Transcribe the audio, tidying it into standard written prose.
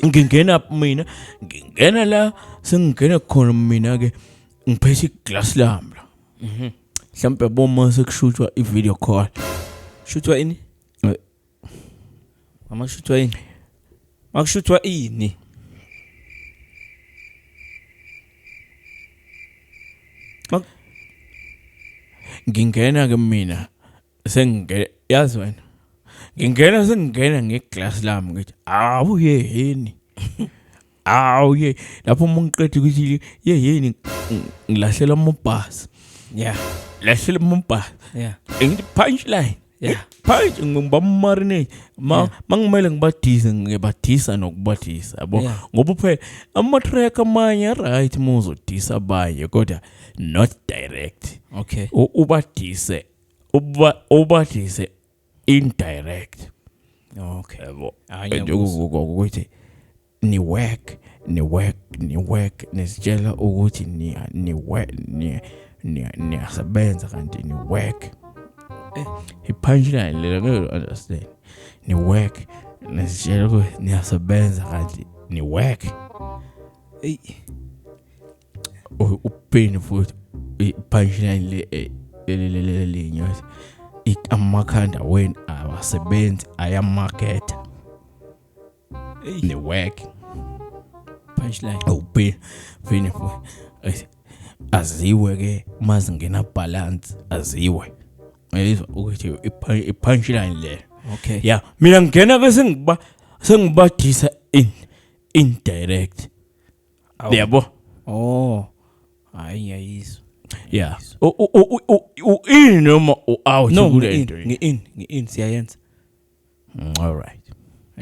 ngingena mina ngingena la sengingena khona mina ke ngiphethe iglass lami la mhlambe boma sekushuthwa i-video call Shootwa ini? Shootwa ini? Makushuthwa ini? ngingena ke mina yazi wena sengingena ngeglass lami ngithi awuye yini awuye lapho mungiqedwe ukuthi yini ngilahlela amabhasi Yeah. lahlela amabhasi Yeah. ngithi punchline Yeah. punch ngibamarinate mangimele ngibadise ngiyabadisa nokubathisa yabo Yeah. ngoba phela ama-track amanye right muzodisa abanye kodwa not direct. Okay. Ubadise indirect. Okay. Yabo Ngiyakuzwa. ukuthi ni work nesitshela ukuthi niyasebenza kanti ni work. I-punchline lela ngeke understand. Ni work nesitshela ukuthi niyasebenza kanti ni work. Hey. Upeni futhi i-punchline le nyosi amakhanda wena awasebenzi ayamarket ni work Punchline. upeni futhi aziwe ke mazingena balance aziwe uyizwa ukuthi i-punchline le. Okay. Yeah, mina ngena ke sengibadisa indirect. Yabo. Oh. Hayi ngiyayizwa. Yeah. In noma out No, kule into. ngi-in siyayenza. All right.